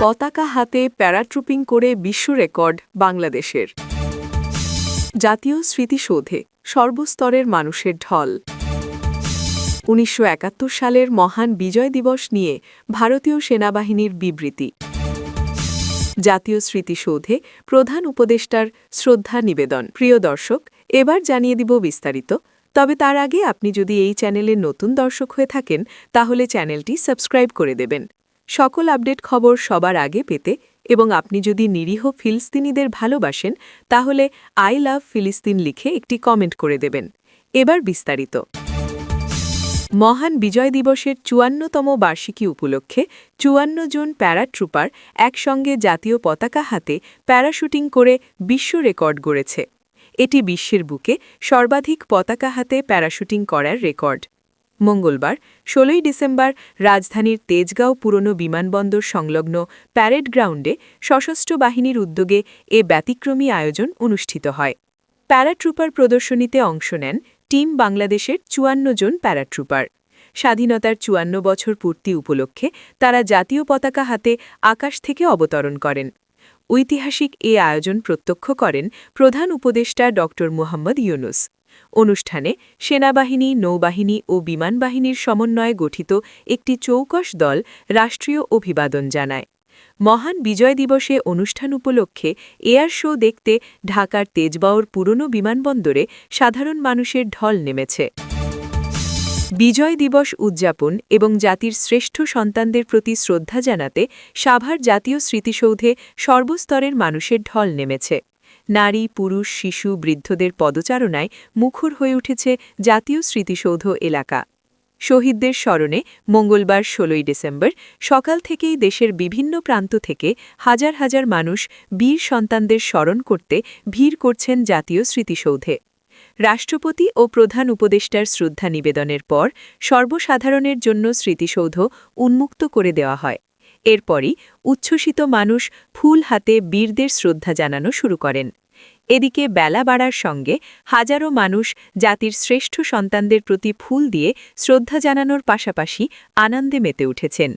পতাকা হাতে প্যারাট্রুপিং করে বিশ্ব রেকর্ড বাংলাদেশের। জাতীয় স্মৃতিসৌধে সর্বস্তরের মানুষের ঢল। ১৯৭১ সালের মহান বিজয় দিবস নিয়ে ভারতীয় সেনাবাহিনীর বিবৃতি। জাতীয় স্মৃতিসৌধে প্রধান উপদেষ্টার শ্রদ্ধা নিবেদন। প্রিয় দর্শক, এবার জানিয়ে দিব বিস্তারিত। তবে তার আগে আপনি যদি এই চ্যানেলের নতুন দর্শক হয়ে থাকেন তাহলে চ্যানেলটি সাবস্ক্রাইব করে দেবেন সকল আপডেট খবর সবার আগে পেতে। এবং আপনি যদি নিরীহ ফিলিস্তিনিদের ভালোবাসেন তাহলে আই লাভ ফিলিস্তিন লিখে একটি কমেন্ট করে দেবেন। এবার বিস্তারিত। মহান বিজয় দিবসের ৫৪তম বার্ষিকী উপলক্ষে ৫৪ জন প্যারাট্রুপার একসঙ্গে জাতীয় পতাকা হাতে প্যারাশুটিং করে বিশ্ব রেকর্ড গড়েছে। এটি বিশ্বের বুকে সর্বাধিক পতাকা হাতে প্যারাশুটিং করার রেকর্ড। মঙ্গলবার ১৬ ডিসেম্বর রাজধানীর তেজগাঁও পুরনো বিমানবন্দর সংলগ্ন প্যারেড গ্রাউন্ডে সশস্ত্র বাহিনীর উদ্যোগে এ ব্যতিক্রমী আয়োজন অনুষ্ঠিত হয়। প্যারাট্রুপার প্রদর্শনীতে অংশ নেন টিম বাংলাদেশের ৫৪ জন প্যারাট্রুপার। স্বাধীনতার ৫৪ বছর পূর্তি উপলক্ষে তারা জাতীয় পতাকা হাতে আকাশ থেকে অবতরণ করেন। ঐতিহাসিক এ আয়োজন প্রত্যক্ষ করেন প্রধান উপদেষ্টা ড. মুহাম্মদ ইউনুস। অনুষ্ঠানে সেনাবাহিনী, নৌবাহিনী ও বিমান বাহিনীর সমন্বয়ে গঠিত একটি চৌকস দল রাষ্ট্রীয় অভিবাদন জানায়। মহান বিজয় দিবসে অনুষ্ঠান উপলক্ষে এয়ার শো দেখতে ঢাকার তেজগাঁওর পুরনো বিমানবন্দরে সাধারণ মানুষের ঢল নেমেছে। বিজয় দিবস উদযাপন এবং জাতির শ্রেষ্ঠ সন্তানদের প্রতি শ্রদ্ধা জানাতে সাভার জাতীয় স্মৃতিসৌধে সর্বস্তরের মানুষের ঢল নেমেছে। নারী, পুরুষ, শিশু, বৃদ্ধদের পদচারণায় মুখর হয়ে উঠেছে জাতীয় স্মৃতিসৌধ এলাকা। শহীদদের স্মরণে মঙ্গলবার ১৬ ডিসেম্বর সকাল থেকেই দেশের বিভিন্ন প্রান্ত থেকে হাজার হাজার মানুষ বীর সন্তানদের স্মরণ করতে ভিড় করছেন জাতীয় স্মৃতিসৌধে। রাষ্ট্রপতি ও প্রধান উপদেষ্টার শ্রদ্ধা নিবেদনের পর সর্বসাধারণের জন্য স্মৃতিসৌধ উন্মুক্ত করে দেওয়া হয়। এরপরই উচ্ছ্বসিত মানুষ ফুল হাতে বীরদের শ্রদ্ধা জানানো শুরু করেন। এদিকে বেলা বাড়ার সঙ্গে হাজারো মানুষ জাতির শ্রেষ্ঠ সন্তানদের প্রতি ফুল দিয়ে শ্রদ্ধা জানানোর পাশাপাশি আনন্দে মেতে উঠেছেন।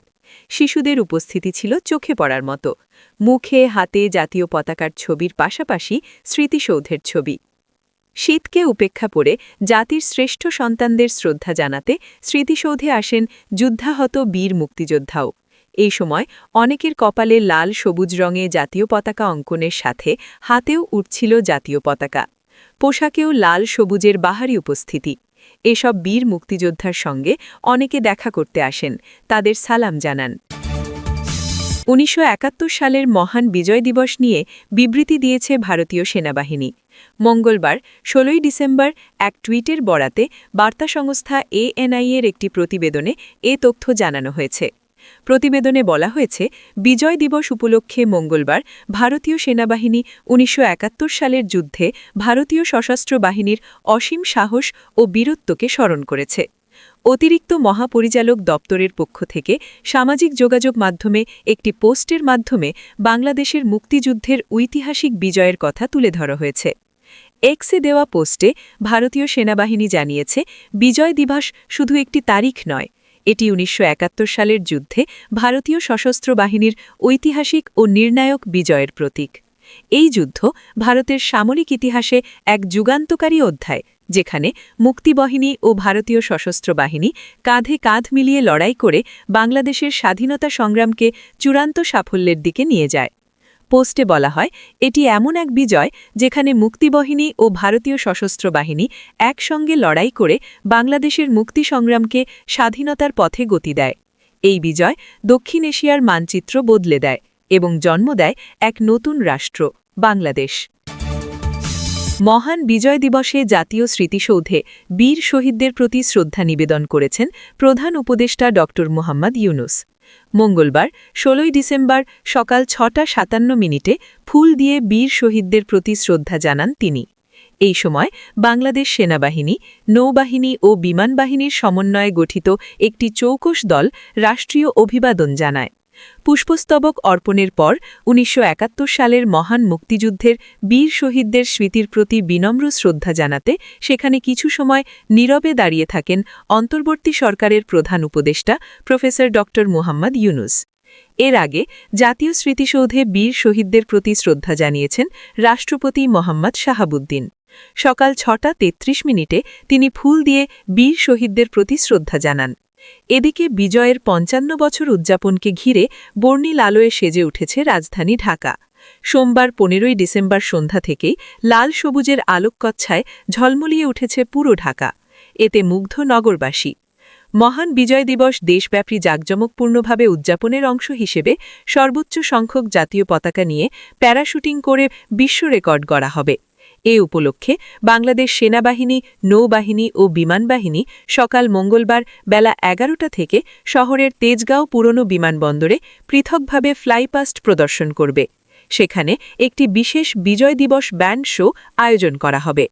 শিশুদের উপস্থিতি ছিল চোখে পড়ার মতো। মুখে হাতে জাতীয় পতাকার ছবির পাশাপাশি স্মৃতিসৌধের ছবি। শীতকে উপেক্ষা করে জাতির শ্রেষ্ঠ সন্তানদের শ্রদ্ধা জানাতে স্মৃতিসৌধে আসেন যুদ্ধাহত বীর মুক্তিযোদ্ধাও। এই সময় অনেকের কপালে লাল সবুজ রঙে জাতীয় পতাকা অঙ্কনের সাথে হাতেও উঠছিল জাতীয় পতাকা। পোশাকেও লাল সবুজের বাহারি উপস্থিতি। এসব বীর মুক্তিযোদ্ধার সঙ্গে অনেকে দেখা করতে আসেন, তাদের সালাম জানান। ১৯৭১ সালের মহান বিজয় দিবস নিয়ে বিবৃতি দিয়েছে ভারতীয় সেনাবাহিনী। মঙ্গলবার ১৬ ডিসেম্বর এক টুইটের বরাতে বার্তা সংস্থা ANI এর একটি প্রতিবেদনে এ তথ্য জানানো হয়েছে। প্রতিবেদনে বলা হয়েছে, বিজয় দিবস উপলক্ষে মঙ্গলবার ভারতীয় সেনাবাহিনী ১৯৭১ সালের যুদ্ধে ভারতীয় সশস্ত্র বাহিনীর অসীম সাহস ও বীরত্বকে স্মরণ করেছে। অতিরিক্ত মহাপরিচালক দপ্তরের পক্ষ থেকে সামাজিক যোগাযোগ মাধ্যমে একটি পোস্টের মাধ্যমে বাংলাদেশের মুক্তিযুদ্ধের ঐতিহাসিক বিজয়ের কথা তুলে ধরা হয়েছে। এক্সে দেওয়া পোস্টে ভারতীয় সেনাবাহিনী জানিয়েছে, বিজয় দিবস শুধু একটি তারিখ নয়, এটি ১৯৭১ সালের যুদ্ধে ভারতীয় সশস্ত্র বাহিনীর ঐতিহাসিক ও নির্ণায়ক বিজয়ের প্রতীক। এই যুদ্ধ ভারতের সামরিক ইতিহাসে এক যুগান্তকারী অধ্যায়, যেখানে মুক্তিবাহিনী ও ভারতীয় সশস্ত্র বাহিনী কাঁধে কাঁধ মিলিয়ে লড়াই করে বাংলাদেশের স্বাধীনতা সংগ্রামকে চূড়ান্ত সাফল্যের দিকে নিয়ে যায়। পোস্টে বলা হয়, এটি এমন এক বিজয় যেখানে মুক্তিবাহিনী ও ভারতীয় সশস্ত্র বাহিনী একসঙ্গে লড়াই করে বাংলাদেশের মুক্তি সংগ্রামকে স্বাধীনতার পথে গতি দেয়। এই বিজয় দক্ষিণ এশিয়ার মানচিত্র বদলে দেয় এবং জন্ম দেয় এক নতুন রাষ্ট্র, বাংলাদেশ। মহান বিজয় দিবসে জাতীয় স্মৃতিসৌধে বীর শহীদদের প্রতি শ্রদ্ধা নিবেদন করেছেন প্রধান উপদেষ্টা ড. মুহাম্মদ ইউনুস। মঙ্গলবার ১৬ ডিসেম্বর সকাল ৬টা ৫৭ ফুল দিয়ে বীর শহীদদের প্রতি শ্রদ্ধা জানান তিনি। এই সময় বাংলাদেশ সেনাবাহিনী, নৌবাহিনী ও বিমান বাহিনীর সমন্বয়ে গঠিত একটি চৌকস দল রাষ্ট্রীয় অভিবাদন জানায়। পুষ্পস্তবক অর্পণের পর ১৯৭১ সালের মহান মুক্তিযুদ্ধের বীর শহীদদের স্মৃতির প্রতি বিনম্র শ্রদ্ধা জানাতে সেখানে কিছু সময় নীরবে দাঁড়িয়ে থাকেন অন্তর্বর্তী সরকারের প্রধান উপদেষ্টা প্রফেসর ড. মুহাম্মদ ইউনুস। এর আগে জাতীয় স্মৃতিসৌধে বীর শহীদদের প্রতি শ্রদ্ধা জানিয়েছেন রাষ্ট্রপতি মোহাম্মদ শাহাবুদ্দিন। সকাল ৬টা ৩৩ তিনি ফুল দিয়ে বীর শহীদদের প্রতি শ্রদ্ধা জানান। এদিকে বিজয়ের ৫৫ বছর উদযাপনকে ঘিরে বর্ণিল আলোয় সেজে উঠেছে রাজধানী ঢাকা। সোমবার ১৫ই ডিসেম্বর সন্ধ্যা থেকেই লাল সবুজের আলোককচ্ছায় ঝলমলিয়ে উঠেছে পুরো ঢাকা। এতে মুগ্ধ নগরবাসী। মহান বিজয় দিবস দেশব্যাপী জাঁকজমকপূর্ণভাবে উদযাপনের অংশ হিসেবে সর্বোচ্চ সংখ্যক জাতীয় পতাকা নিয়ে প্যারাশুটিং করে বিশ্ব রেকর্ড গড়া হবে। এ উপলক্ষে বাংলাদেশ সেনাবাহিনী, নৌবাহিনী ও বিমানবাহিনী সকাল মঙ্গলবার বেলা ১১টা থেকে শহরের তেজগাঁও পুরনো বিমানবন্দরে পৃথকভাবে ফ্লাইপাস্ট প্রদর্শন করবে। সেখানে একটি বিশেষ বিজয় দিবস ব্যান্ড শো আয়োজন করা হবে।